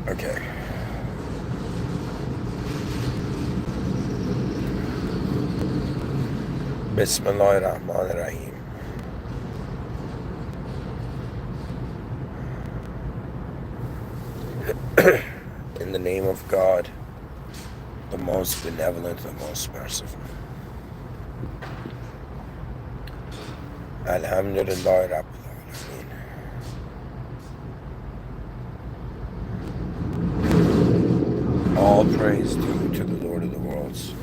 Okay. Bismillahirrahmanirrahim. In the name of God, the most benevolent, the most merciful. Alhamdulillah Rabbil Alameen. All praise due to the Lord of the worlds.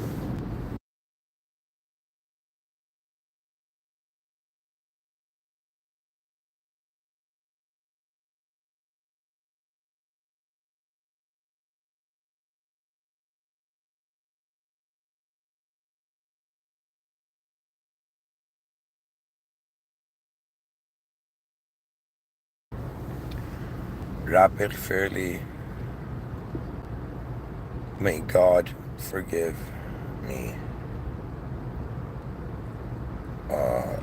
Rabbi fairly, may God forgive me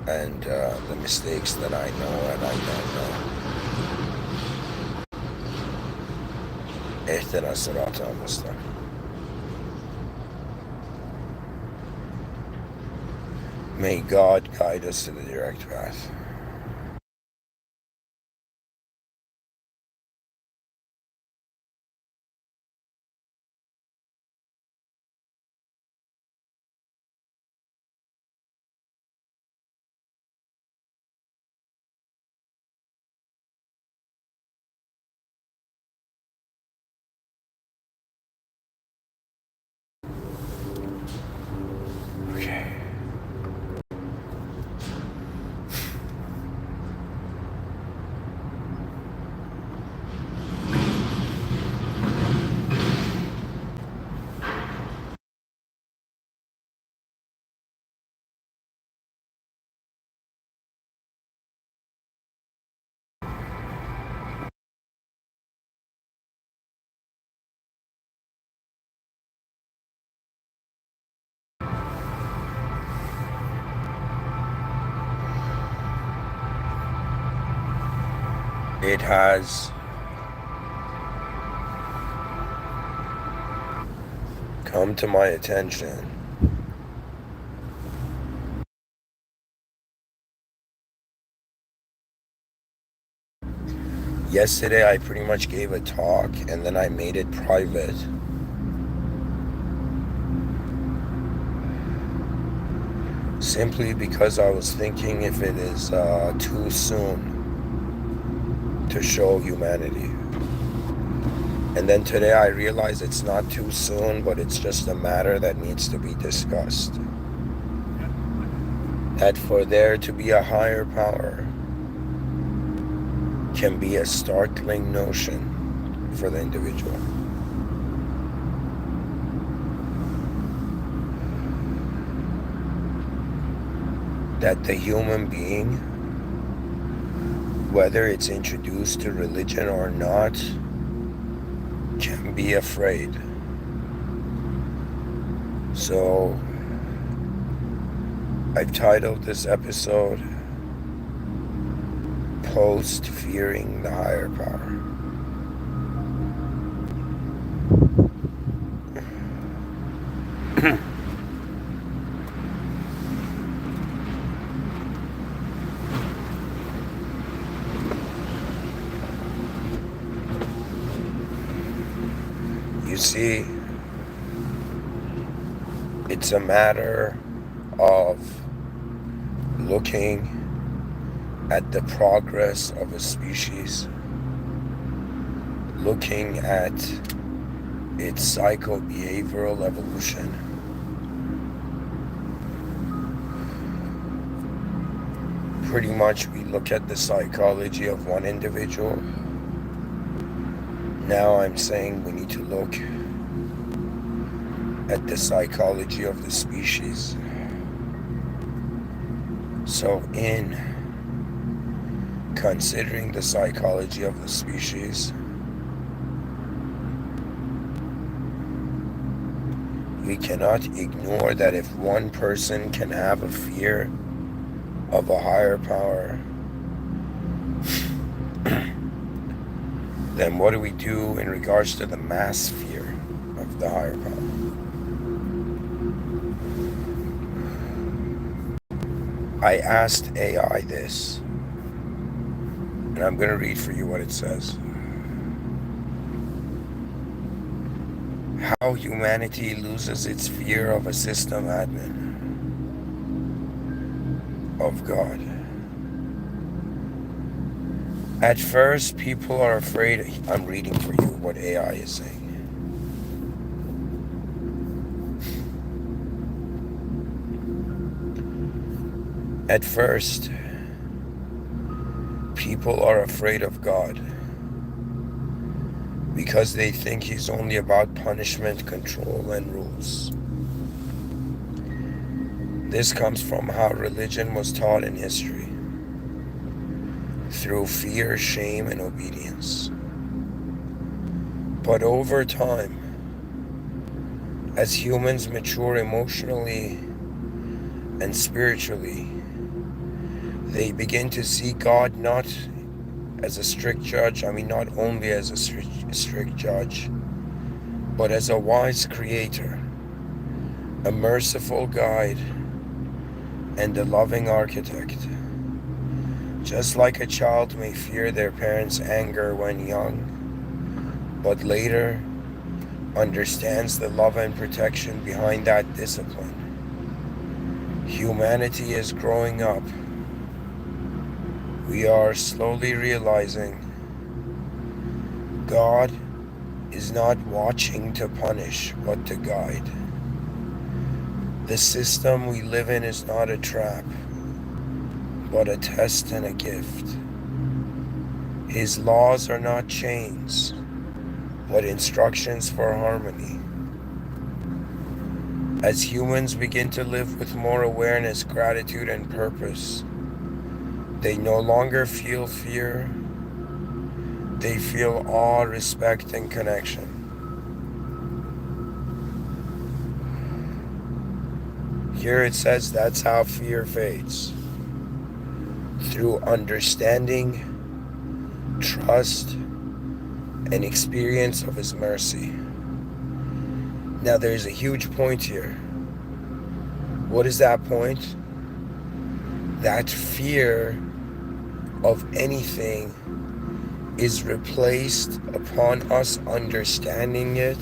and the mistakes that I know and I don't know. اهدنا الصراط المستقيم. May God guide us to the direct path. Okay. It has come to my attention yesterday. I pretty much gave a talk and then I made it private simply because I was thinking if it is too soon to show humanity. And then today I realized it's not too soon, but it's just a matter that needs to be discussed. That for there to be a higher power can be a startling notion for the individual. That the human being, whether it's introduced to religion or not, can be afraid. So I've titled this episode Post Fearing the Higher Power. You see, it's a matter of looking at the progress of a species, looking at its psycho-behavioral evolution. Pretty much we look at the psychology of one individual. Now I'm saying we need to look at the psychology of the species. So in considering the psychology of the species, we cannot ignore that if one person can have a fear of a higher power, then what do we do in regards to the mass fear of the higher power? I asked AI this, and I'm going to read for you what it says. How humanity loses its fear of a system admin, of God. At first, people are afraid. I'm reading for you what AI is saying. At first, people are afraid of God because they think he's only about punishment, control, and rules. This comes from how religion was taught in history, through fear, shame, and obedience. But over time, as humans mature emotionally and spiritually, they begin to see God not as a strict judge, not only as a strict judge, but as a wise creator, a merciful guide, and a loving architect. Just like a child may fear their parents' anger when young, but later understands the love and protection behind that discipline, humanity is growing up. We are slowly realizing God is not watching to punish, but to guide. The system we live in is not a trap, but a test and a gift. His laws are not chains, but instructions for harmony. As humans begin to live with more awareness, gratitude, and purpose, they no longer feel fear. They feel awe, respect, and connection. Here it says that's how fear fades. Through understanding, trust, and experience of His mercy. Now there's a huge point here. What is that point? That fear of anything is replaced upon us understanding it,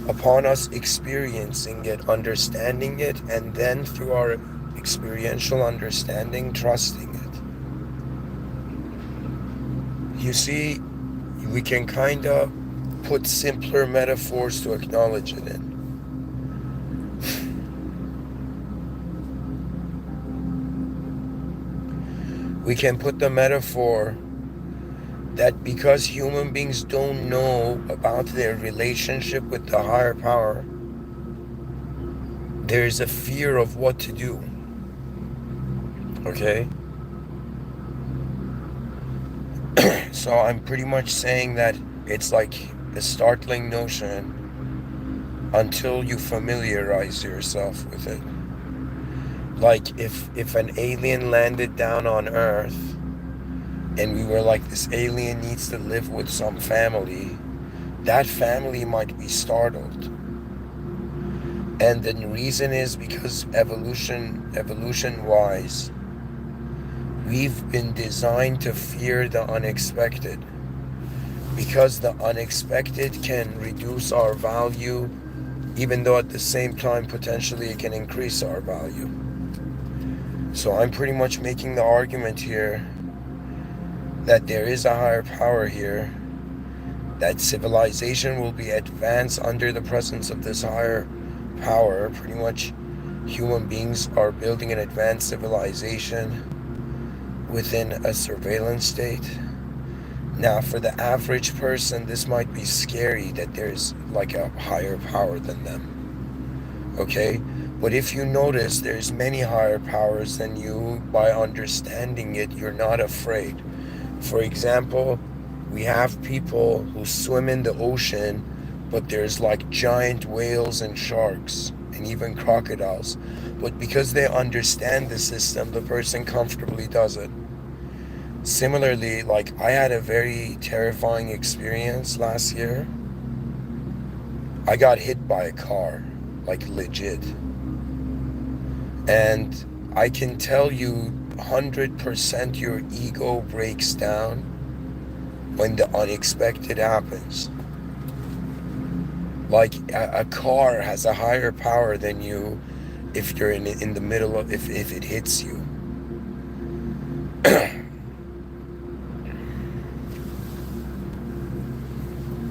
upon us experiencing it, understanding it, and then through our experiential understanding, trusting it. You see, we can kind of put simpler metaphors to acknowledge it in. We can put the metaphor that because human beings don't know about their relationship with the higher power, there is a fear of what to do. Okay? So I'm pretty much saying that it's like a startling notion until you familiarize yourself with it. Like if an alien landed down on Earth and we were like, this alien needs to live with some family, that family might be startled. And the reason is because evolution-wise, we've been designed to fear the unexpected, because the unexpected can reduce our value, even though at the same time potentially it can increase our value. So I'm pretty much making the argument here that there is a higher power here, that civilization will be advanced under the presence of this higher power. Pretty much human beings are building an advanced civilization within a surveillance state. Now, for the average person, this might be scary that there's like a higher power than them. Okay? But if you notice, there's many higher powers than you. By understanding it, you're not afraid. For example, we have people who swim in the ocean, but there's like giant whales and sharks and even crocodiles. But because they understand the system, the person comfortably does it. Similarly, like I had a very terrifying experience last year. I got hit by a car, like legit. And I can tell you 100% your ego breaks down when the unexpected happens. Like a car has a higher power than you if you're in the middle of, if it hits you.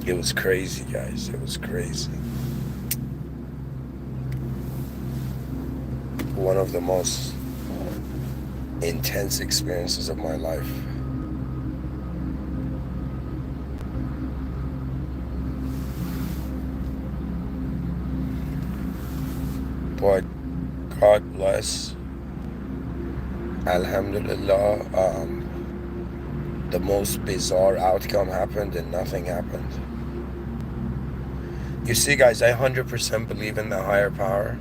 It was crazy, guys. It was crazy. One of the most intense experiences of my life. But God bless. Alhamdulillah, the most bizarre outcome happened and nothing happened. You see, guys, I 100% believe in the higher power.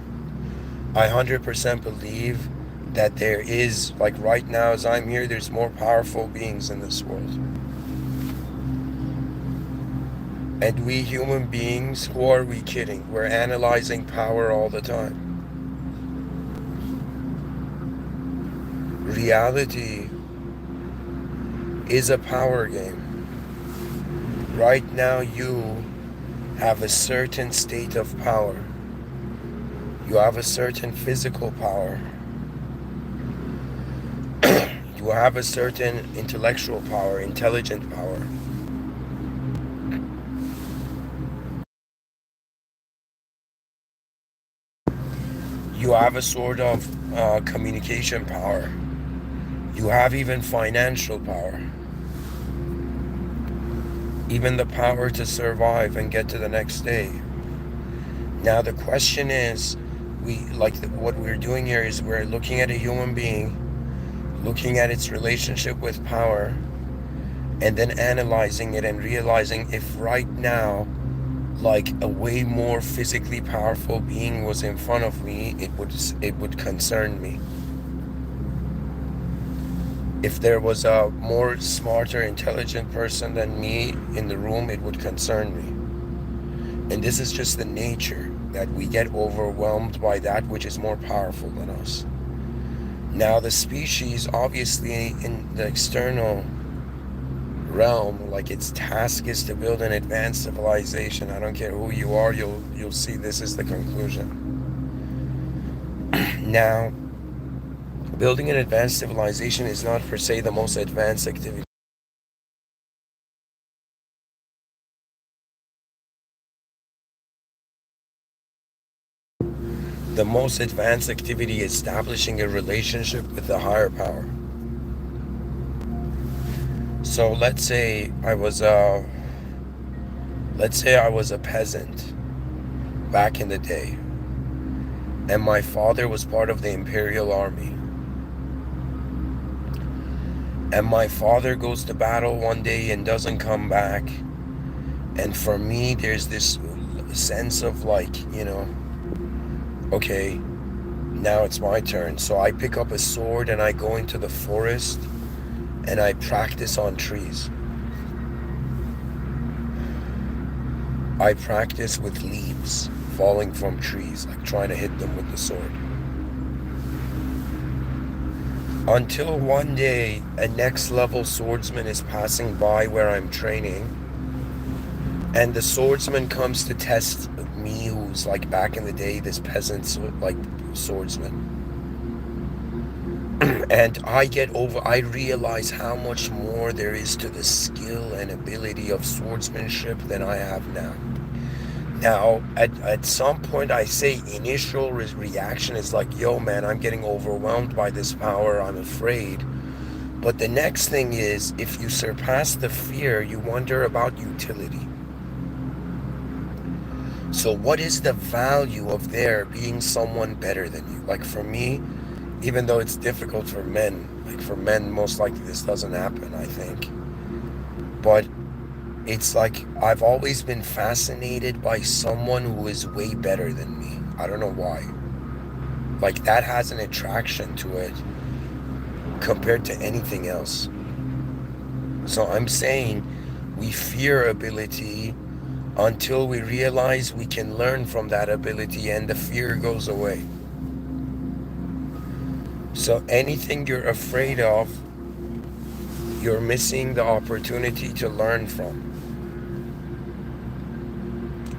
I 100% believe that there is, like right now as I'm here, there's more powerful beings in this world. And we human beings, who are we kidding? We're analyzing power all the time. Reality is a power game. Right now you have a certain state of power. You have a certain physical power. You have a certain intellectual power, intelligent power. You have a sort of communication power. You have even financial power. Even the power to survive and get to the next day. Now the question is, what we're doing here is we're looking at a human being, looking at its relationship with power, and then analyzing it and realizing if right now, like a way more physically powerful being was in front of me, it would concern me. If there was a more smarter, intelligent person than me in the room, it would concern me. And this is just the nature, that we get overwhelmed by that which is more powerful than us. Now the species, obviously in the external realm, like its task is to build an advanced civilization. I don't care who you are, you'll see this is the conclusion. Now, building an advanced civilization is not per se the most advanced activity. The most advanced activity is establishing a relationship with the higher power. So let's say I was a peasant back in the day, and my father was part of the Imperial Army. And my father goes to battle one day and doesn't come back. And for me, there's this sense of like, okay, now it's my turn. So I pick up a sword and I go into the forest and I practice on trees. I practice with leaves falling from trees, like trying to hit them with the sword. Until one day, a next level swordsman is passing by where I'm training, and the swordsman comes to test me, who's like back in the day, this peasant swordsman. And I realize how much more there is to the skill and ability of swordsmanship than I have now. Now, at some point, I say initial reaction is like, yo, man, I'm getting overwhelmed by this power. I'm afraid. But the next thing is, if you surpass the fear, you wonder about utility. So what is the value of there being someone better than you? Like for me, even though it's difficult for men, like for men, most likely this doesn't happen, I think. But it's like I've always been fascinated by someone who is way better than me. I don't know why. Like that has an attraction to it compared to anything else. So I'm saying we fear ability until we realize we can learn from that ability and the fear goes away. So anything you're afraid of, you're missing the opportunity to learn from.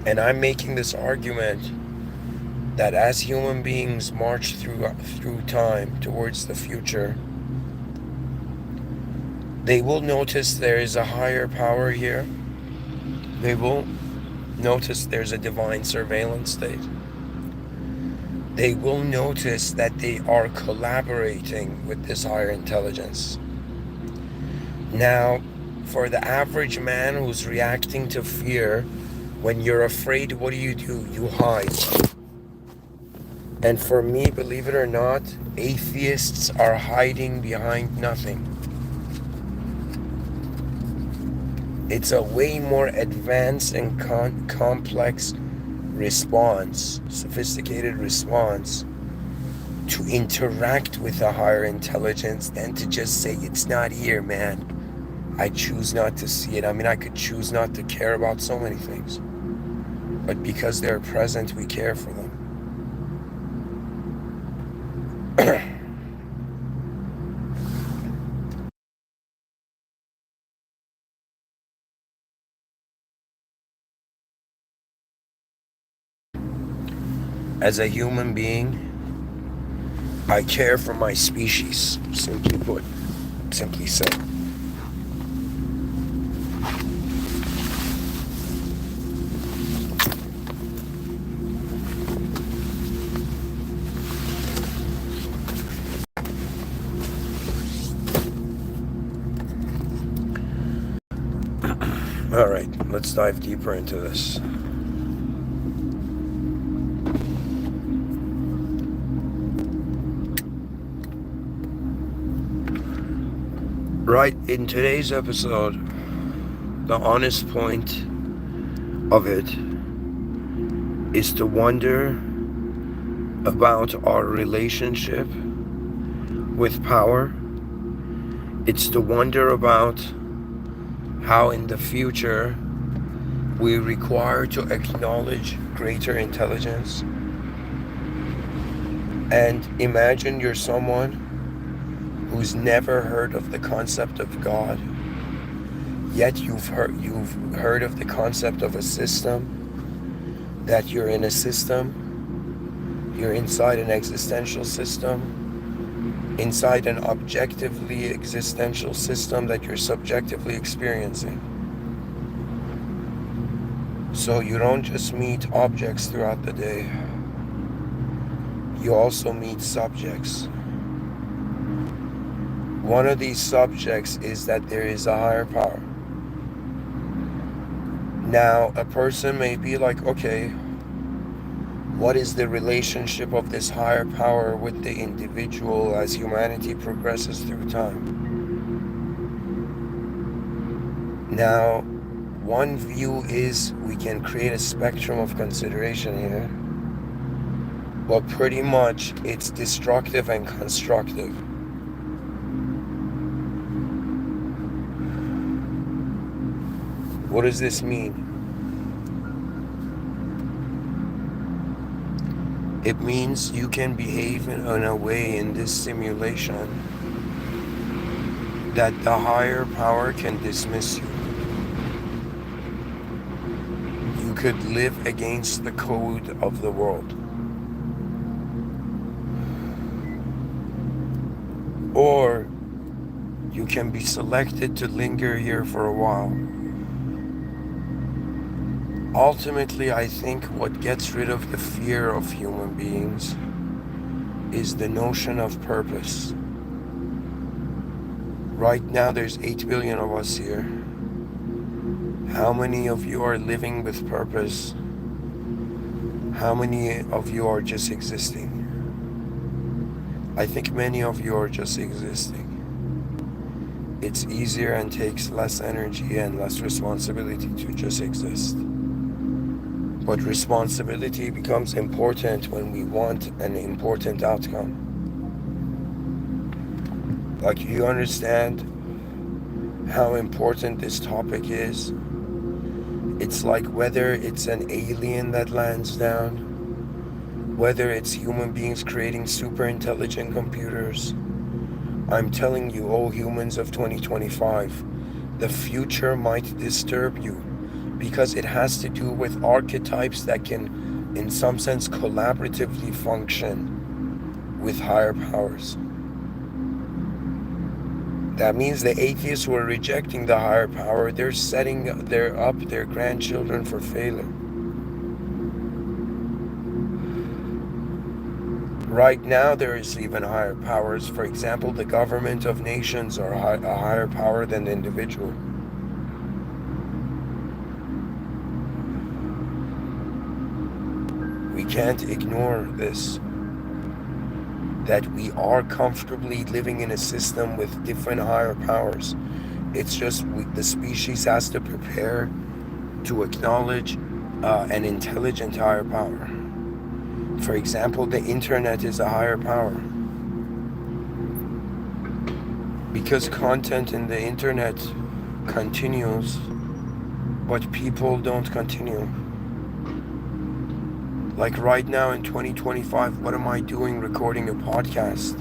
And I'm making this argument that as human beings march through time towards the future, they will notice there is a higher power here. They will notice there's a divine surveillance state. They will notice that they are collaborating with this higher intelligence. Now, for the average man who's reacting to fear, when you're afraid, what do? You hide. And for me, believe it or not, atheists are hiding behind nothing. It's a way more advanced and complex response, sophisticated response to interact with a higher intelligence than to just say, it's not here, man. I choose not to see it. I mean, I could choose not to care about so many things. But because they're present, we care for them. As a human being, I care for my species, simply put, simply said. All right, let's dive deeper into this. Right, in today's episode, the honest point of it is to wonder about our relationship with power. It's to wonder about how in the future we require to acknowledge greater intelligence. And imagine you're someone who's never heard of the concept of God, yet you've heard of the concept of a system, that you're in a system, you're inside an existential system, inside an objectively existential system that you're subjectively experiencing. So you don't just meet objects throughout the day, you also meet subjects. One of these subjects is that there is a higher power. Now, a person may be like, okay, what is the relationship of this higher power with the individual as humanity progresses through time? Now, one view is we can create a spectrum of consideration here, but pretty much it's destructive and constructive. What does this mean? It means you can behave in a way in this simulation that the higher power can dismiss you. You could live against the code of the world. Or you can be selected to linger here for a while. Ultimately, I think what gets rid of the fear of human beings is the notion of purpose. Right now, there's 8 billion of us here. How many of you are living with purpose? How many of you are just existing? I think many of you are just existing. It's easier and takes less energy and less responsibility to just exist. But responsibility becomes important when we want an important outcome. Like, you understand how important this topic is. It's like whether it's an alien that lands down, whether it's human beings creating super intelligent computers. I'm telling you, oh humans of 2025, the future might disturb you because it has to do with archetypes that can, in some sense, collaboratively function with higher powers. That means the atheists who are rejecting the higher power, they're setting up their grandchildren for failure. Right now, there is even higher powers. For example, the government of nations are a higher power than the individual. We can't ignore this, that we are comfortably living in a system with different higher powers. It's just the species has to prepare to acknowledge an intelligent higher power. For example, the internet is a higher power. Because content in the internet continues, but people don't continue. Like right now in 2025, what am I doing recording a podcast?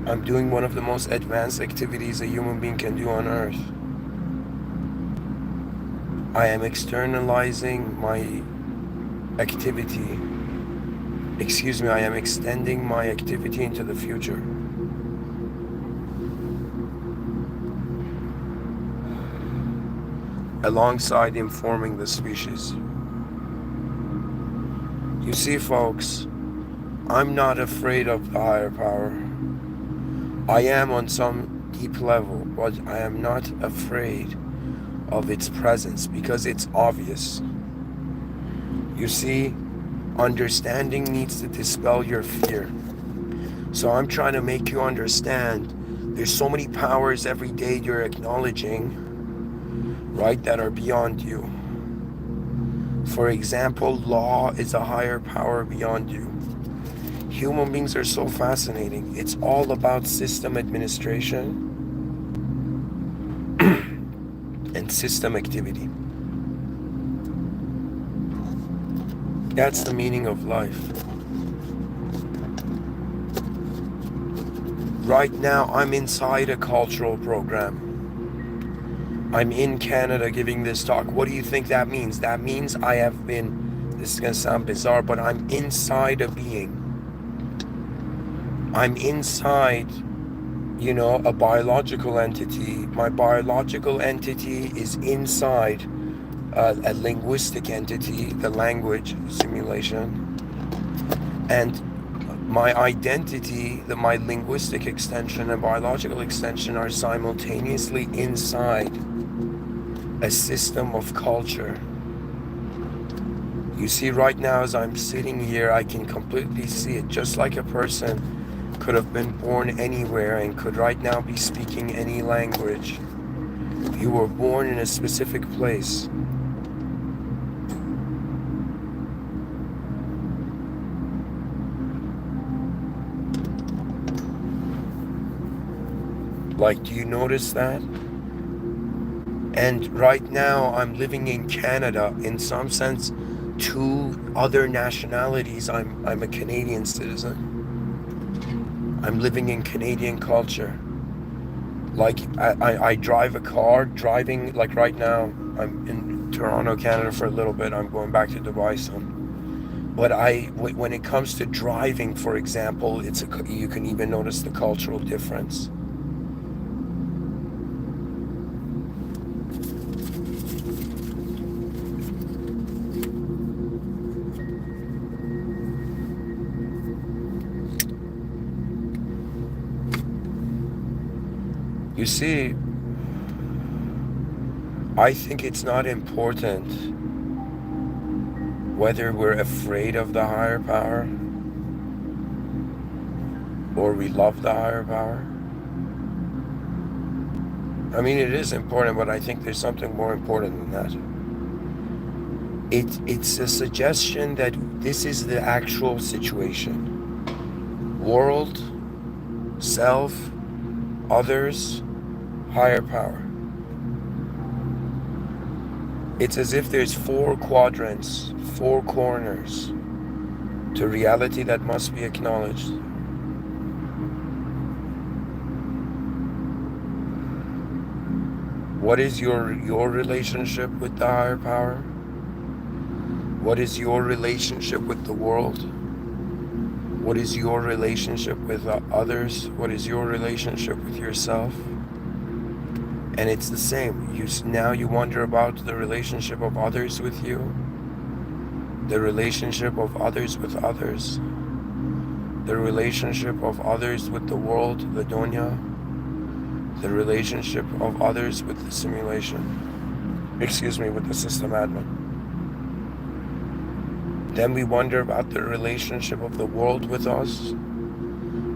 I'm doing one of the most advanced activities a human being can do on Earth. I am externalizing my activity. I am extending my activity into the future. Alongside informing the species. You see, folks, I'm not afraid of the higher power. I am on some deep level, but I am not afraid of its presence because it's obvious. You see, understanding needs to dispel your fear. So I'm trying to make you understand there's so many powers every day you're acknowledging, right, that are beyond you. For example, law is a higher power beyond you. Human beings are so fascinating. It's all about system administration and system activity. That's the meaning of life. Right now, I'm inside a cultural program. I'm in Canada giving this talk. What do you think that means? That means I have been, this is going to sound bizarre, but I'm inside a being. I'm inside, a biological entity. My biological entity is inside a linguistic entity, the language simulation. And my identity, my linguistic extension and biological extension are simultaneously inside a system of culture. You see, right now as I'm sitting here, I can completely see it, just like a person could have been born anywhere and could right now be speaking any language. You were born in a specific place. Like, do you notice that? And right now, I'm living in Canada. In some sense, two other nationalities. I'm a Canadian citizen. I'm living in Canadian culture. Like, I drive a car, driving, like right now, I'm in Toronto, Canada for a little bit. I'm going back to Dubai soon. But when it comes to driving, for example, you can even notice the cultural difference. You see, I think it's not important whether we're afraid of the higher power or we love the higher power. I mean, it is important, but I think there's something more important than that. It's a suggestion that this is the actual situation. World, self, others, higher power. It's as if there's 4 quadrants, 4 corners to reality that must be acknowledged. What is your relationship with the higher power? What is your relationship with the world? What is your relationship with others? What is your relationship with yourself? And it's the same. Now you wonder about the relationship of others with you, the relationship of others with others, the relationship of others with the world, the dunya, the relationship of others with the simulation, with the system admin. Then we wonder about the relationship of the world with us,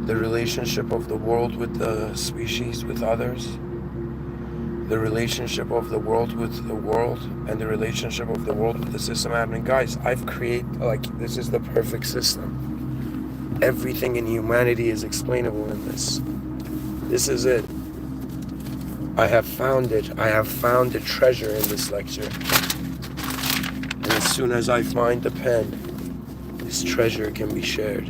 the relationship of the world with the species, with others, the relationship of the world with the world, and the relationship of the world with the system admin. Guys, I've created, this is the perfect system. Everything in humanity is explainable in this. This is it. I have found it. I have found a treasure in this lecture. And as soon as I find the pen, this treasure can be shared.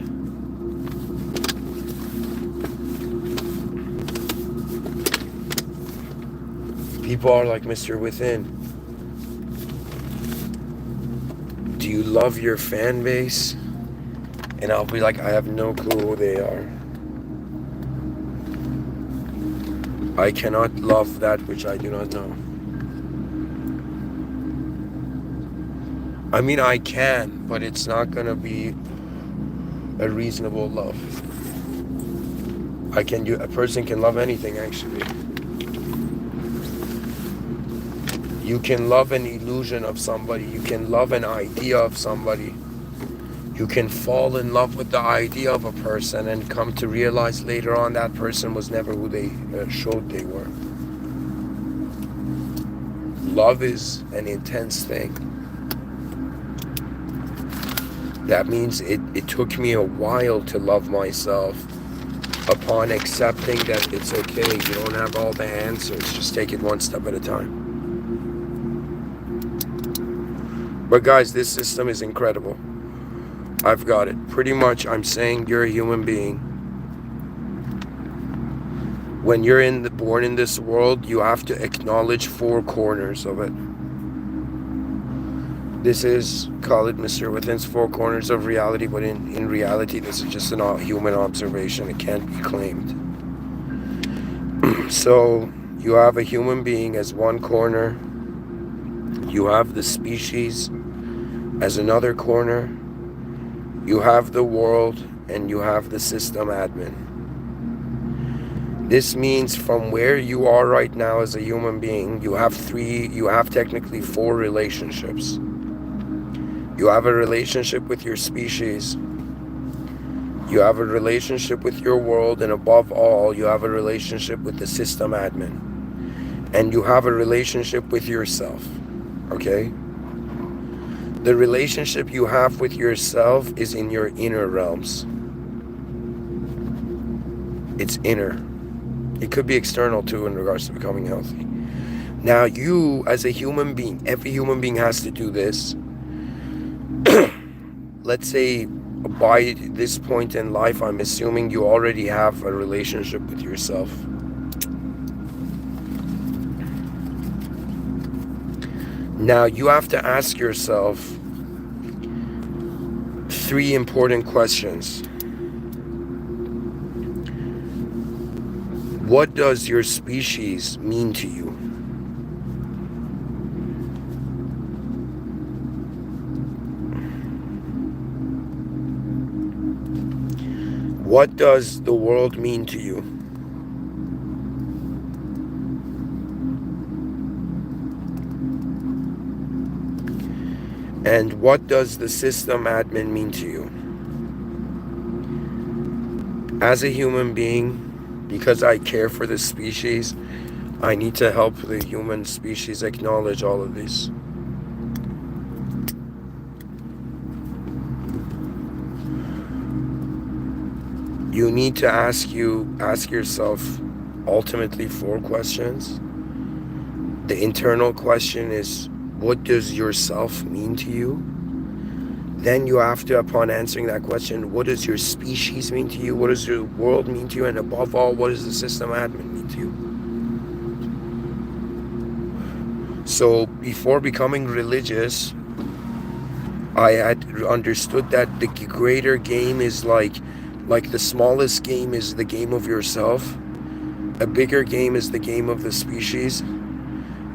People are like, Mr. Within, do you love your fan base? And I'll be like, I have no clue who they are. I cannot love that which I do not know. I mean, I can, but it's not gonna be a reasonable love. A person can love anything, actually. You can love an illusion of somebody. You can love an idea of somebody. You can fall in love with the idea of a person and come to realize later on that person was never who they showed they were. Love is an intense thing. That means it took me a while to love myself. Upon accepting that it's okay, you don't have all the answers, just take it one step at a time. But guys, this system is incredible. I've got it. Pretty much, I'm saying you're a human being. When you're born in this world, you have to acknowledge 4 corners of it. This is, call it Mr. Within's 4 corners of reality, but in reality, this is just a human observation. It can't be claimed. So, you have a human being as one corner. You have the species as another corner. You have the world, and you have the system admin. This means from where you are right now as a human being, you have technically 4 relationships. You have a relationship with your species. You have a relationship with your world, and above all, you have a relationship with the system admin. And you have a relationship with yourself, okay? The relationship you have with yourself is in your inner realms. It's inner. It could be external too in regards to becoming healthy. Now you, as a human being, every human being has to do this. Let's say by this point in life, I'm assuming you already have a relationship with yourself. Now you have to ask yourself 3 important questions. What does your species mean to you? What does the world mean to you? And what does the system admin mean to you? As a human being, because I care for the species, I need to help the human species acknowledge all of this. You need to ask yourself ultimately four questions. The internal question is, what does yourself mean to you? Then you have to, upon answering that question, what does your species mean to you? What does your world mean to you? And above all, what does the system admin mean to you? So before becoming religious, I had understood that the greater game is like the smallest game is the game of yourself. A bigger game is the game of the species.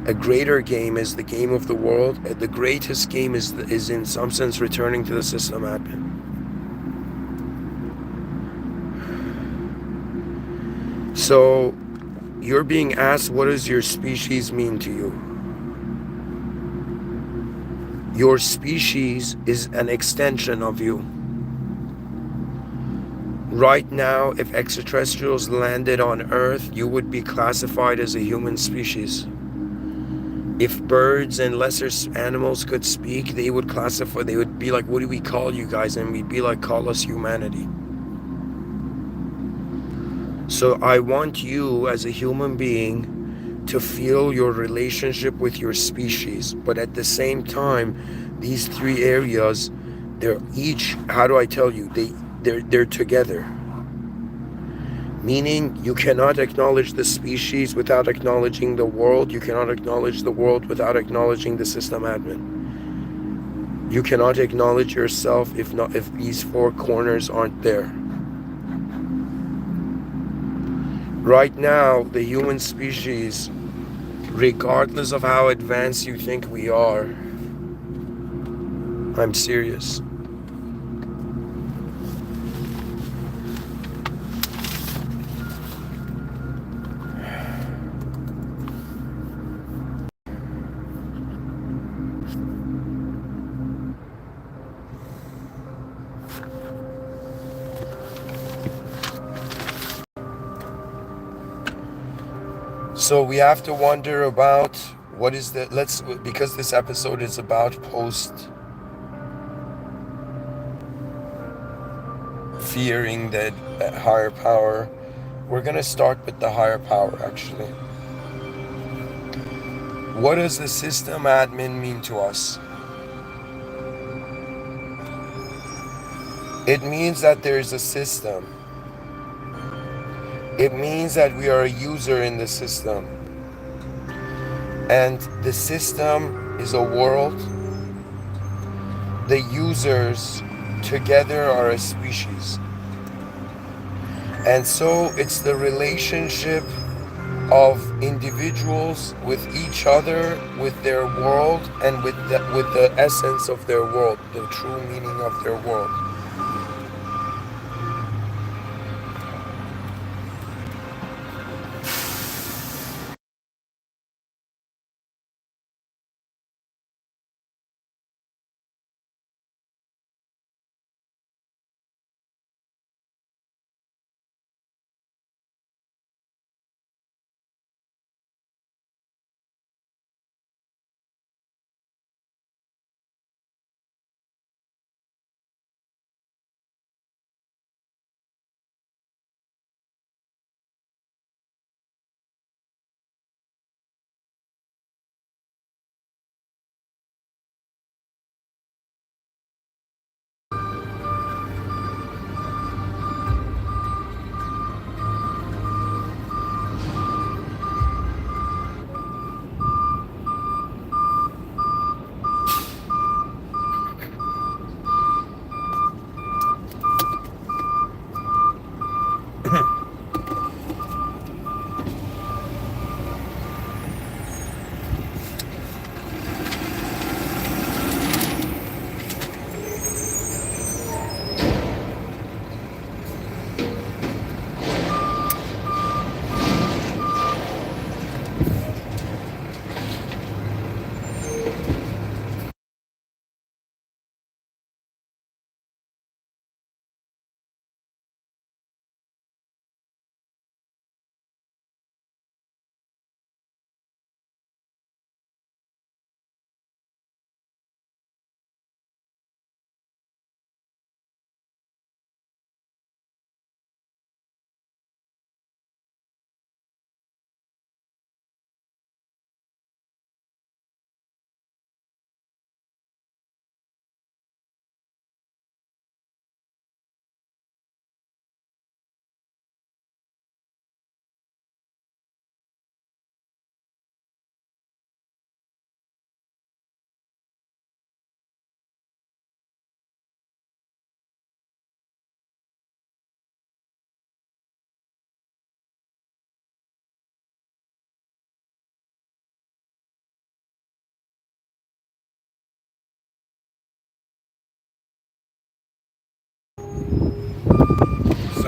A greater game is the game of the world. The greatest game is in some sense returning to the system admin. So you're being asked, what does your species mean to you? Your species is an extension of you. Right now, if extraterrestrials landed on Earth, you would be classified as a human species. If birds and lesser animals could speak, they would be like, what do we call you guys? And we'd be like, call us humanity. So I want you as a human being to feel your relationship with your species. But at the same time, these three areas, they're each, how do I tell you, they're together. Meaning you cannot acknowledge the species without acknowledging the world. You cannot acknowledge the world without acknowledging the system admin. You cannot acknowledge yourself if these four corners aren't there. Right now, the human species, regardless of how advanced you think we are, I'm serious. So we have to wonder about what is the, because this episode is about post fearing that higher power, we're going to start with the higher power actually. What does the system admin mean to us? It means that there's a system. It means that we are a user in the system. And the system is a world. The users together are a species. And so it's the relationship of individuals with each other, with their world, and with the essence of their world, the true meaning of their world.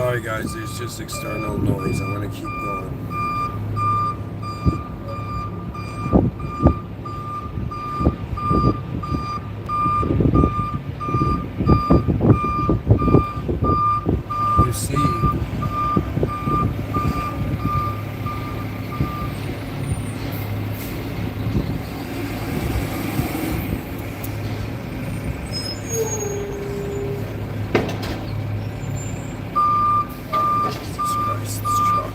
Sorry guys, there's just external noise. I'm gonna keep going. You see, Jesus Christ, this truck.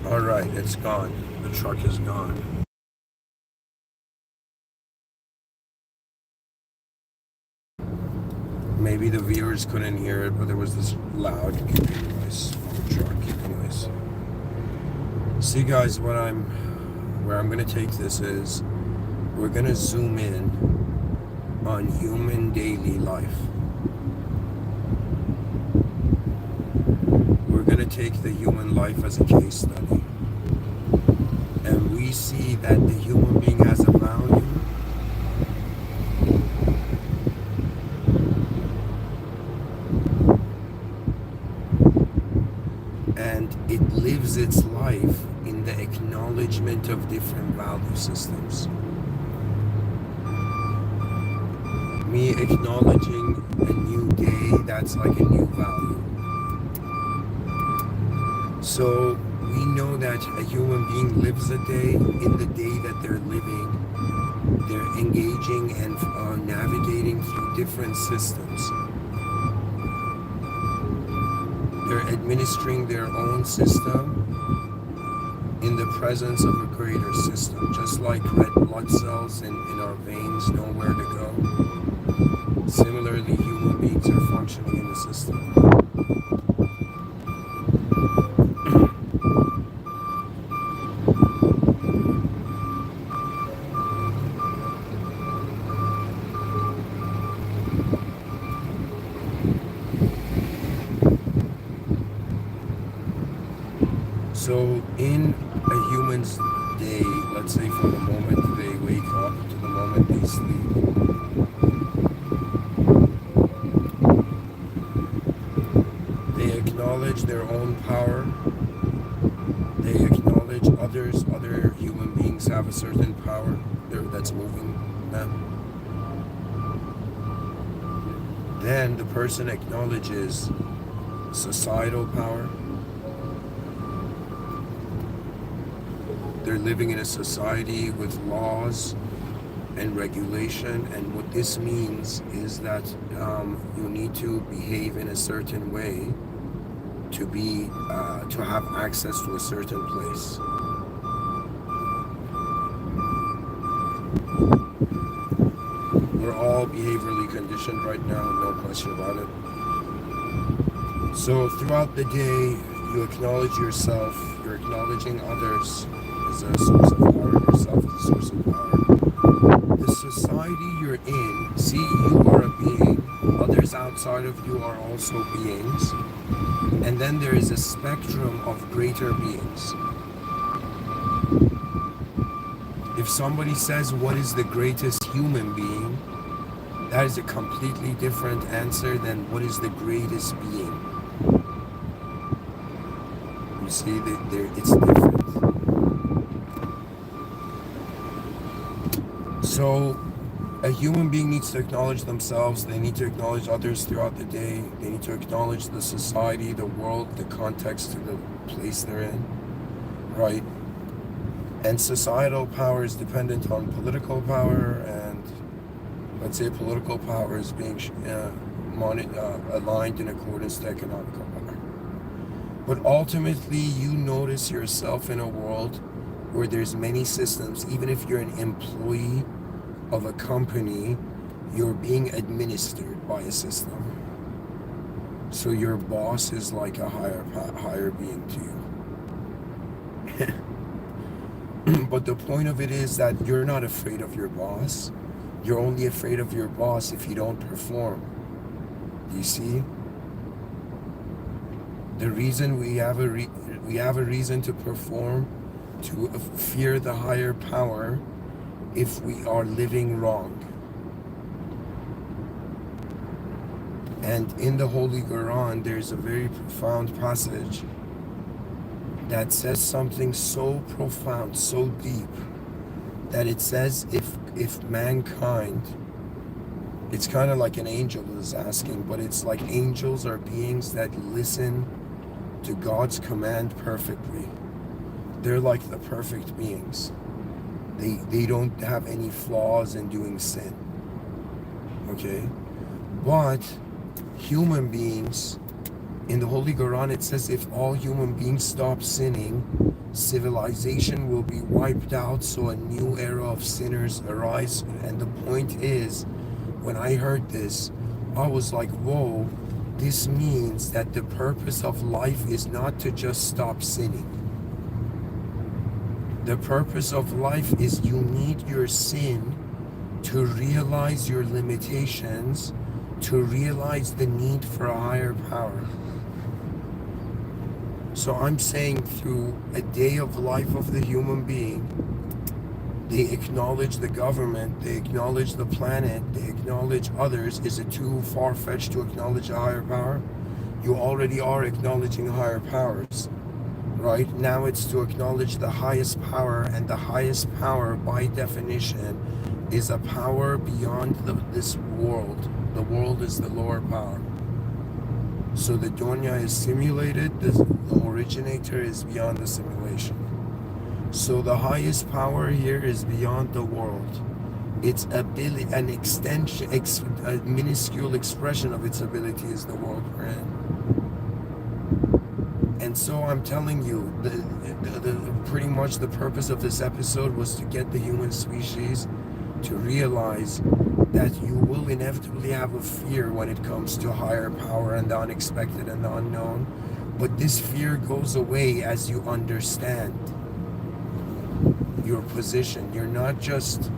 Alright, it's gone. The truck is gone. Maybe the viewers couldn't hear it, but there was this loud noise from the truck. Anyways. See guys, where I'm gonna take this is we're gonna zoom in on human daily life. We're gonna take the human life as a case study. And we see that the human being has a value. And it lives its life in the acknowledgement of different value systems. Me acknowledging a new day, that's like a new value. So we know that a human being lives a day. In the day that they're living, they're engaging and navigating through different systems. They're administering their own system in the presence of a greater system. Just like red blood cells in our veins know where to go. Similarly, human beings are functioning in the system. So in a human's day, let's say from the moment they wake up to the moment they sleep, they acknowledge their own power. They acknowledge other human beings have a certain power that's moving them. Then the person acknowledges societal power. They're living in a society with laws and regulation. And what this means is that you need to behave in a certain way to be to have access to a certain place. We're all behaviorally conditioned right now, no question about it. So throughout the day, you acknowledge yourself, you're acknowledging others as a source of power, yourself as a source of power. The society you're in, see, you are a being, others outside of you are also beings, and then there is a spectrum of greater beings. If somebody says, what is the greatest human being? That is a completely different answer than what is the greatest being. You see, it's different. So, a human being needs to acknowledge themselves. They need to acknowledge others throughout the day. They need to acknowledge the society, the world, the context of the place they're in, right? And societal power is dependent on political power, and let's say political power is being aligned in accordance to economical power. But ultimately, you notice yourself in a world where there's many systems. Even if you're an employee of a company, you're being administered by a system. So your boss is like a higher being to you. But the point of it is that you're not afraid of your boss. You're only afraid of your boss if you don't perform. Do you see? The reason we have a reason to perform, to fear the higher power, if we are living wrong. And in the Holy Quran, there's a very profound passage that says something so profound, so deep, that it says if mankind, it's kind of like an angel is asking, but it's like angels are beings that listen to God's command perfectly. They're like the perfect beings. They don't have any flaws in doing sin. Okay? But human beings, in the Holy Quran, it says if all human beings stop sinning, civilization will be wiped out, so a new era of sinners arise. And the point is, when I heard this, I was like, whoa, this means that the purpose of life is not to just stop sinning. The purpose of life is you need your sin to realize your limitations, to realize the need for a higher power. So I'm saying through a day of life of the human being, they acknowledge the government, they acknowledge the planet, they acknowledge others. Is it too far-fetched to acknowledge a higher power? You already are acknowledging higher powers, right? Now it's to acknowledge the highest power, and the highest power by definition is a power beyond this world. The world is the lower power. So the dunya is simulated, the originator is beyond the simulation. So the highest power here is beyond the world. Its ability, an extension, a minuscule expression of its ability is the world we're in. And so I'm telling you, pretty much the purpose of this episode was to get the human species to realize that you will inevitably have a fear when it comes to higher power and the unexpected and the unknown. But this fear goes away as you understand your position. You're not just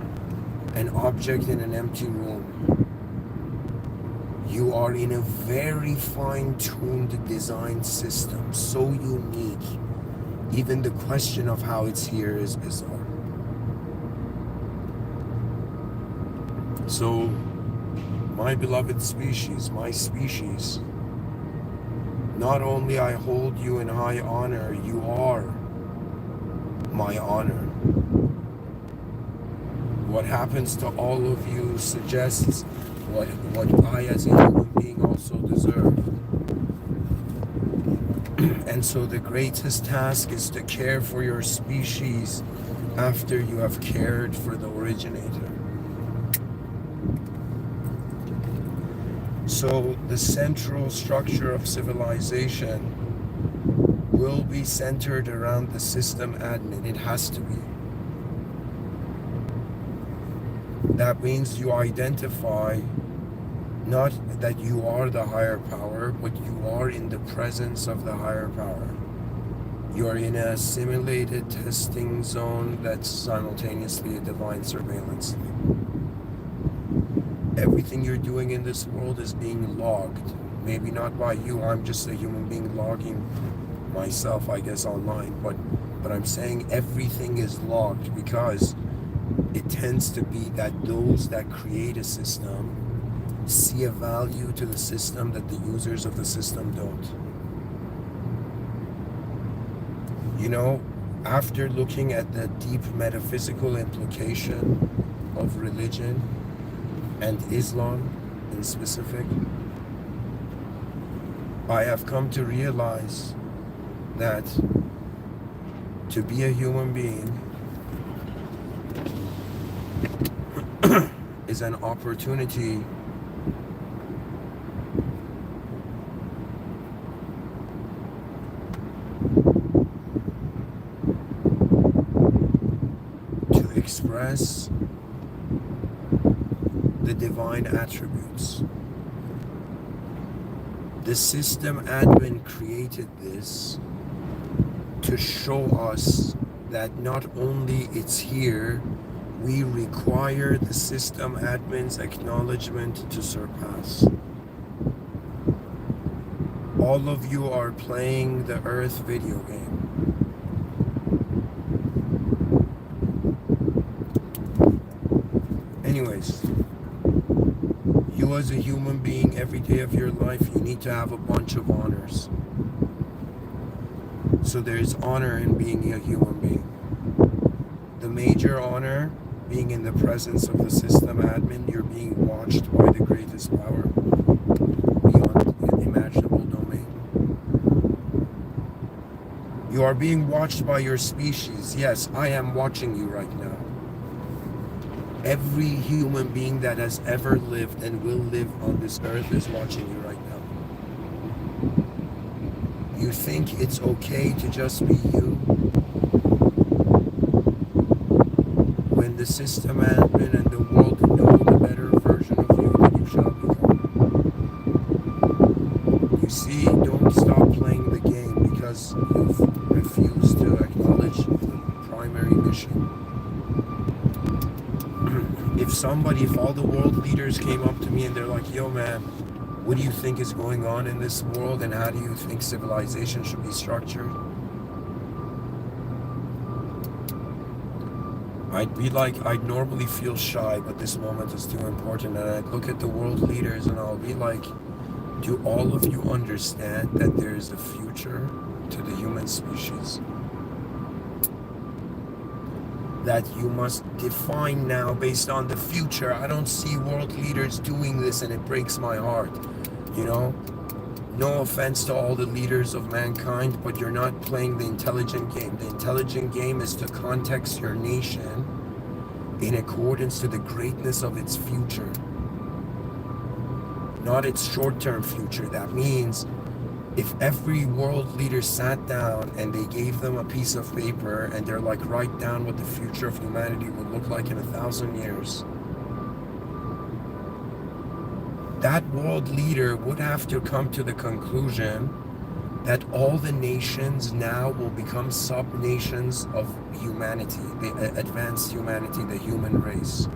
an object in an empty room. You are in a very fine-tuned design system, so unique. Even the question of how it's here is bizarre. So, my beloved species, my species, not only I hold you in high honor, you are my honor. What happens to all of you suggests what I as a human being also deserve. And so the greatest task is to care for your species after you have cared for the originator. So the central structure of civilization will be centered around the system admin. It has to be. That means you identify not that you are the higher power, but you are in the presence of the higher power. You are in a simulated testing zone that's simultaneously a divine surveillance. Everything you're doing in this world is being logged. Maybe not by you, I'm just a human being logging myself, I guess, online. But I'm saying everything is logged because it tends to be that those that create a system see a value to the system that the users of the system don't. You know, after looking at the deep metaphysical implication of religion and Islam in specific, I have come to realize that to be a human being is an opportunity to express the divine attributes. The system admin created this to show us that not only it's here, we require the system admin's acknowledgement to surpass. All of you are playing the Earth video game. Anyways, you as a human being, every day of your life, you need to have a bunch of honors. So there's honor in being a human being. The major honor being in the presence of the system admin. You're being watched by the greatest power beyond an imaginable domain. You are being watched by your species. Yes, I am watching you right now. Every human being that has ever lived and will live on this earth is watching you right now. You think it's okay to just be you? When the system admin and the world know the better version of you that you shall become. You see, don't stop playing the game because you've refused to acknowledge the primary mission. If all the world leaders came up to me and they're like, yo man, what do you think is going on in this world and how do you think civilization should be structured? I'd normally feel shy, but this moment is too important, and I'd look at the world leaders and I'll be like, do all of you understand that there is a future to the human species? That you must define now based on the future. I don't see world leaders doing this and it breaks my heart, you know? No offense to all the leaders of mankind, but you're not playing the intelligent game. The intelligent game is to context your nation in accordance to the greatness of its future, not its short-term future. That means if every world leader sat down and they gave them a piece of paper and they're like, write down what the future of humanity would look like in 1,000 years, that world leader would have to come to the conclusion that all the nations now will become sub-nations of humanity, the advanced humanity, the human race.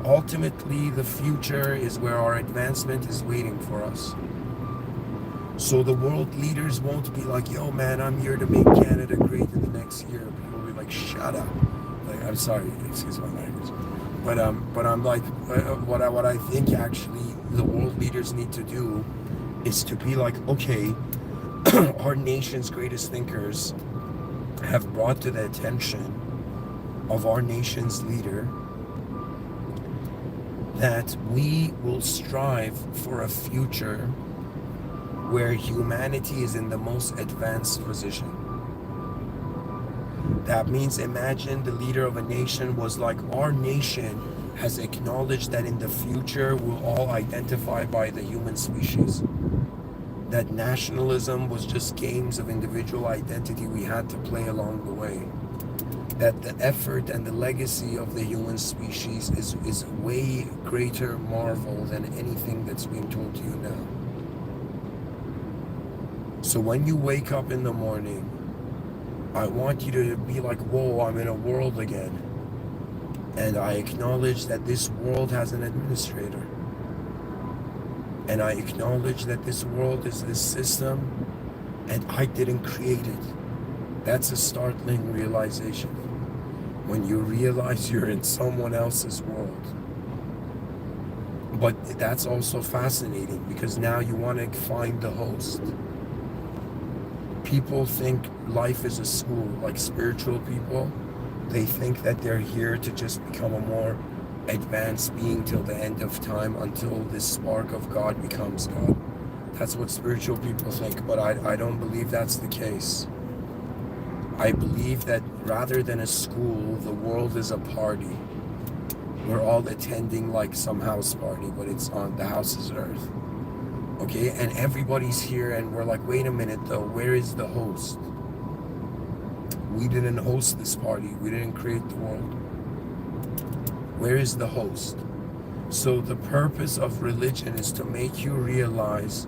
Ultimately, the future is where our advancement is waiting for us. So the world leaders won't be like, yo man, I'm here to make Canada great in the next year. People will be like, shut up. Like, I'm sorry, excuse my language. But I'm like, what I think actually the world leaders need to do is to be like, okay, our nation's greatest thinkers have brought to the attention of our nation's leader that we will strive for a future where humanity is in the most advanced position. That means imagine the leader of a nation was like, our nation has acknowledged that in the future we'll all identify by the human species. That nationalism was just games of individual identity we had to play along the way. That the effort and the legacy of the human species is way greater marvel than anything that's being told to you now. So when you wake up in the morning, I want you to be like, whoa, I'm in a world again. And I acknowledge that this world has an administrator. And I acknowledge that this world is this system and I didn't create it. That's a startling realization. When you realize you're in someone else's world. But that's also fascinating because now you want to find the host. People think life is a school, like spiritual people. They think that they're here to just become a more advanced being till the end of time, until this spark of God becomes God. That's what spiritual people think, but I don't believe that's the case. I believe that rather than a school, the world is a party. We're all attending like some house party, but it's on the house is earth. Okay, and everybody's here and we're like, wait a minute though, where is the host? We didn't host this party. We didn't create the world. Where is the host? So the purpose of religion is to make you realize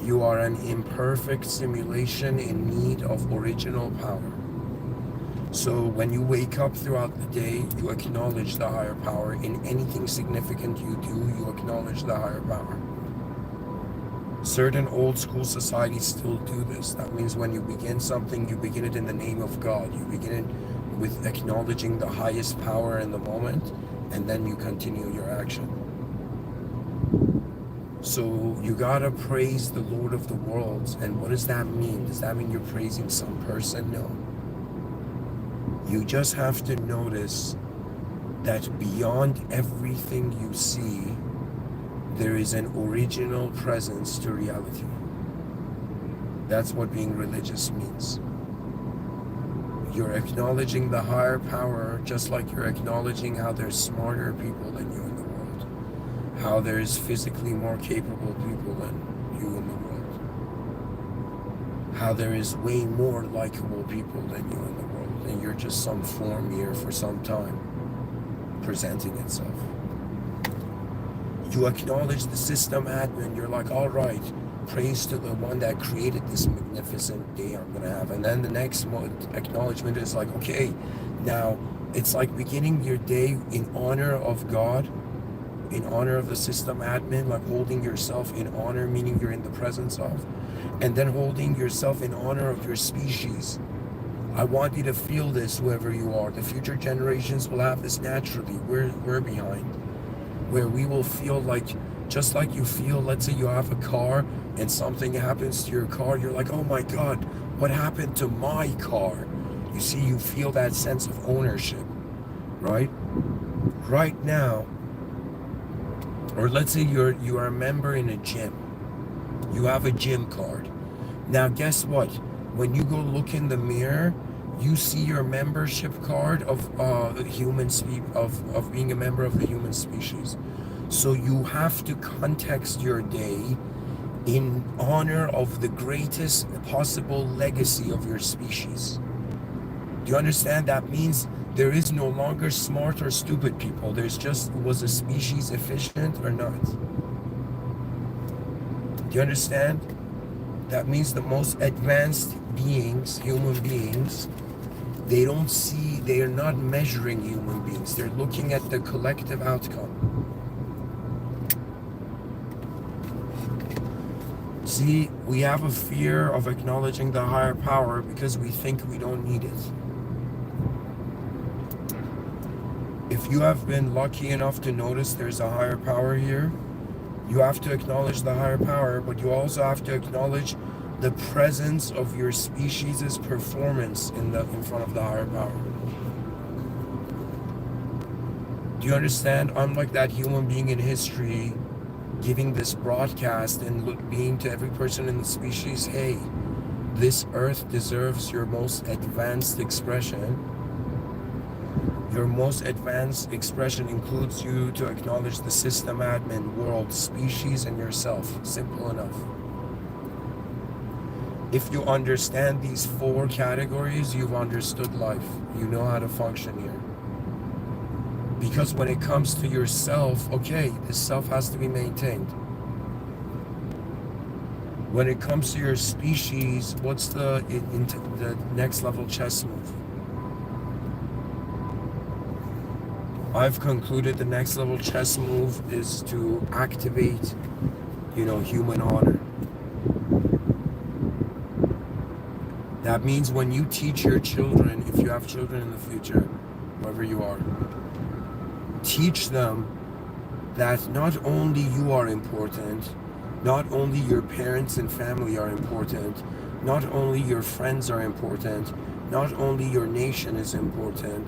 you are an imperfect simulation in need of original power. So when you wake up throughout the day, you acknowledge the higher power. In anything significant you do, you acknowledge the higher power. Certain old school societies still do this. That means when you begin something, you begin it in the name of God. You begin it with acknowledging the highest power in the moment, and then you continue your action. So you gotta praise the Lord of the worlds. And what does that mean? Does that mean you're praising some person? No. You just have to notice that beyond everything you see, there is an original presence to reality. That's what being religious means. You're acknowledging the higher power, just like you're acknowledging how there's smarter people than you in the world, how there's physically more capable people than you in the world, how there is way more likable people than you in the world, and you're just some form here for some time presenting itself. You acknowledge the system admin. You're like, all right, praise to the one that created this magnificent day I'm gonna have. And then the next acknowledgement is like, okay, now it's like beginning your day in honor of God, in honor of the system admin, like holding yourself in honor, meaning you're in the presence of, and then holding yourself in honor of your species. I want you to feel this, whoever you are. The future generations will have this naturally. We're behind. Where we will feel like, just like you feel, let's say you have a car and something happens to your car, you're like, oh my God, what happened to my car? You see, you feel that sense of ownership, right? Right now, or let's say you are a member in a gym. You have a gym card. Now guess what? When you go look in the mirror, you see your membership card of of being a member of the human species. So you have to context your day in honor of the greatest possible legacy of your species. Do you understand? That means there is no longer smart or stupid people. There's just, was a species efficient or not? Do you understand? That means the most advanced beings, human beings, they don't see, they are not measuring human beings. They're looking at the collective outcome. See, we have a fear of acknowledging the higher power because we think we don't need it. If you have been lucky enough to notice there's a higher power here, you have to acknowledge the higher power, but you also have to acknowledge the presence of your species' performance in front of the higher power. Do you understand? I'm like that human being in history giving this broadcast and being to every person in the species, hey, this earth deserves your most advanced expression. Your most advanced expression includes you to acknowledge the system, admin, world, species, and yourself. Simple enough. If you understand these 4 categories, you've understood life. You know how to function here. Because when it comes to yourself, okay, this self has to be maintained. When it comes to your species, what's the next level chess move? I've concluded the next level chess move is to activate, human honor. That means when you teach your children, if you have children in the future, whoever you are, teach them that not only you are important, not only your parents and family are important, not only your friends are important, not only your nation is important.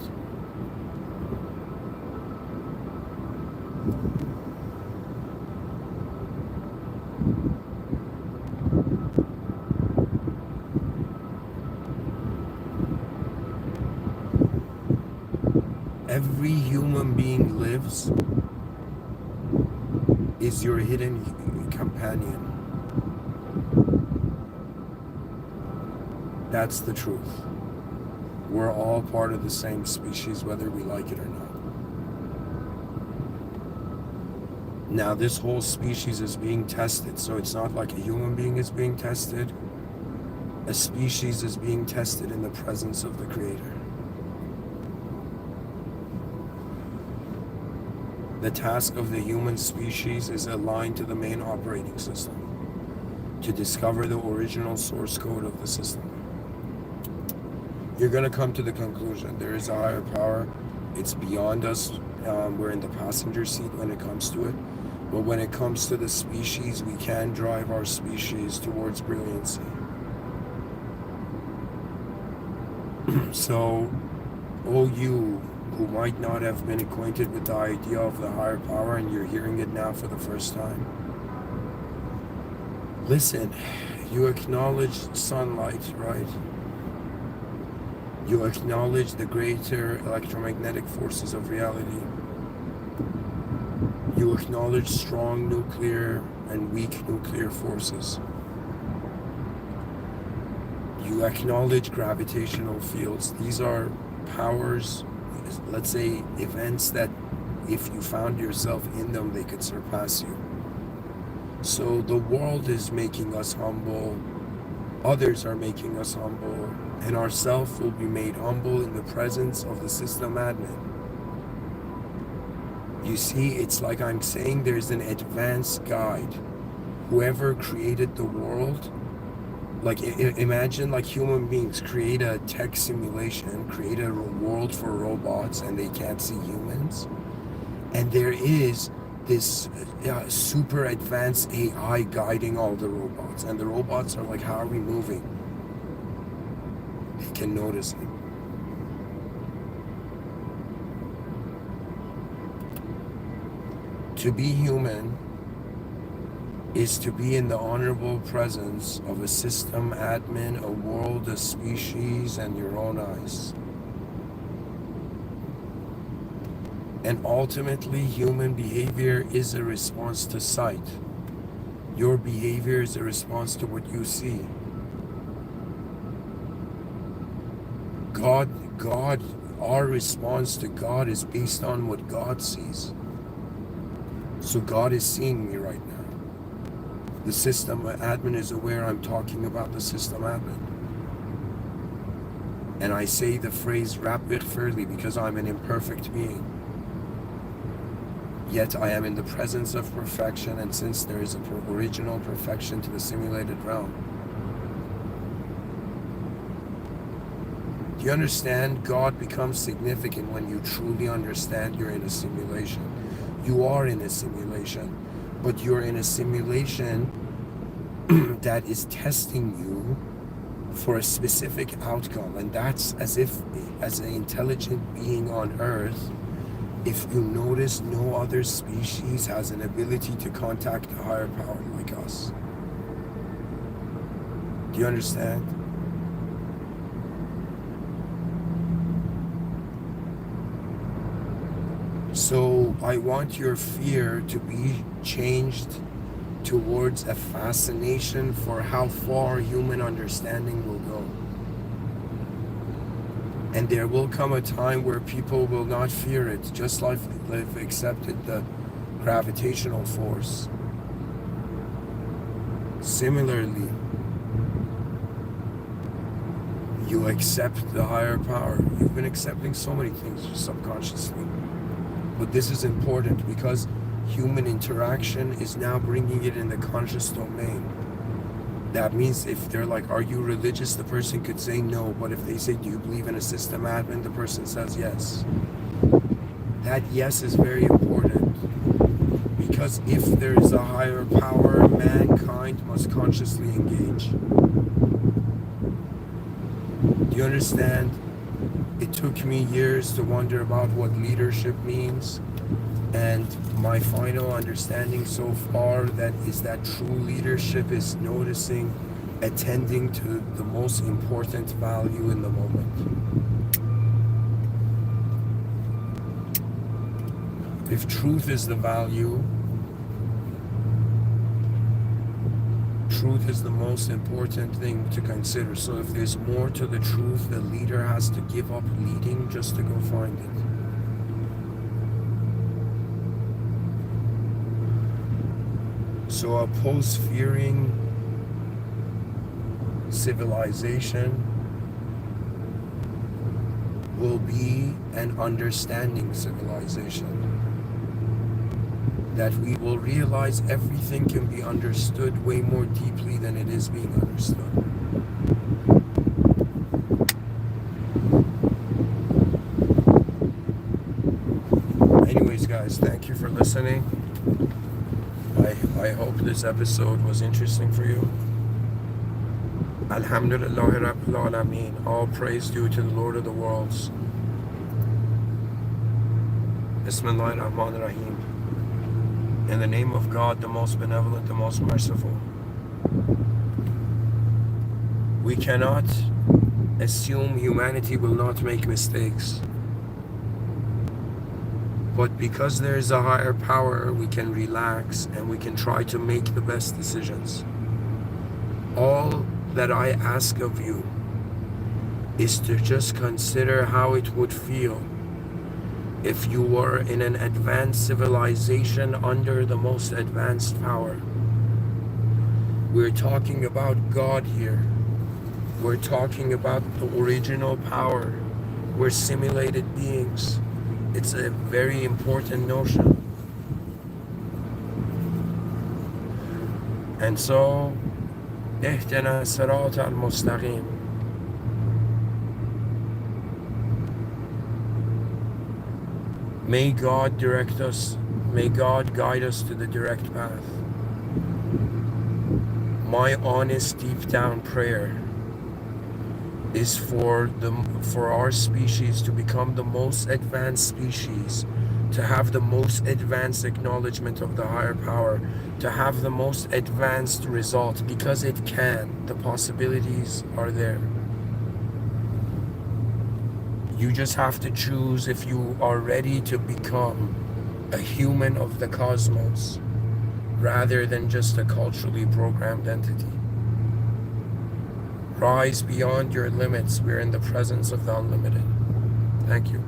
Every human being lives is your hidden companion. That's the truth. We're all part of the same species, whether we like it or not. Now, this whole species is being tested, so it's not like a human being is being tested. A species is being tested in the presence of the Creator. The task of the human species is aligned to the main operating system, to discover the original source code of the system. You're going to come to the conclusion there is a higher power. It's beyond us. We're in the passenger seat when it comes to it. But when it comes to the species, we can drive our species towards brilliancy. So, you who might not have been acquainted with the idea of the higher power and you're hearing it now for the first time, listen, you acknowledge sunlight, right? You acknowledge the greater electromagnetic forces of reality. You acknowledge strong nuclear and weak nuclear forces. You acknowledge gravitational fields. These are powers, let's say events that if you found yourself in them, they could surpass you. So the world is making us humble. Others are making us humble. And ourself will be made humble in the presence of the system admin. You see, it's like I'm saying there's an advanced guide. Whoever created the world, like imagine like human beings create a tech simulation, create a world for robots and they can't see humans. And there is this super advanced AI guiding all the robots. And the robots are like, how are we moving? They can notice it. To be human is to be in the honorable presence of a system admin, a world, a species, and your own eyes. And ultimately, human behavior is a response to sight. Your behavior is a response to what you see. God, our response to God is based on what God sees. So God is seeing me right now. The system admin is aware I'm talking about the system admin. And I say the phrase "Rabbit fairly" because I'm an imperfect being. Yet I am in the presence of perfection, and since there is an original perfection to the simulated realm. Do you understand? God becomes significant when you truly understand you're in a simulation. You are in a simulation, but you're in a simulation that is testing you for a specific outcome. And that's as if, as an intelligent being on Earth, if you notice, no other species has an ability to contact a higher power like us. Do you understand? So I want your fear to be changed towards a fascination for how far human understanding will go. And there will come a time where people will not fear it, just like they've accepted the gravitational force. Similarly, you accept the higher power. You've been accepting so many things subconsciously. But this is important because human interaction is now bringing it in the conscious domain. That means if they're like, are you religious? The person could say no. But if they say, do you believe in a system admin? The person says yes. That yes is very important. Because if there is a higher power, mankind must consciously engage. Do you understand? It took me years to wonder about what leadership means. And my final understanding so far is that true leadership is noticing, attending to the most important value in the moment. If truth is the value, truth is the most important thing to consider. So if there's more to the truth, the leader has to give up leading just to go find it. So oppose fearing civilization will be an understanding civilization. That we will realize everything can be understood way more deeply than it is being understood. Anyways, guys, thank you for listening. I hope this episode was interesting for you. Alhamdulillah Rabbil Alameen. All praise due to the Lord of the worlds. Bismillahir Rahmanir Rahim. In the name of God, the most benevolent, the most merciful. We cannot assume humanity will not make mistakes. But because there is a higher power, we can relax and we can try to make the best decisions. All that I ask of you is to just consider how it would feel if you were in an advanced civilization under the most advanced power. We're talking about God here. We're talking about the original power. We're simulated beings. It's a very important notion. And so, اهدنا الصراط المستقيم. May God direct us. May God guide us to the direct path. My honest, deep down prayer is for our species to become the most advanced species, to have the most advanced acknowledgement of the higher power, to have the most advanced result, because it can. The possibilities are there. You just have to choose if you are ready to become a human of the cosmos rather than just a culturally programmed entity. Rise beyond your limits. We're in the presence of the unlimited. Thank you.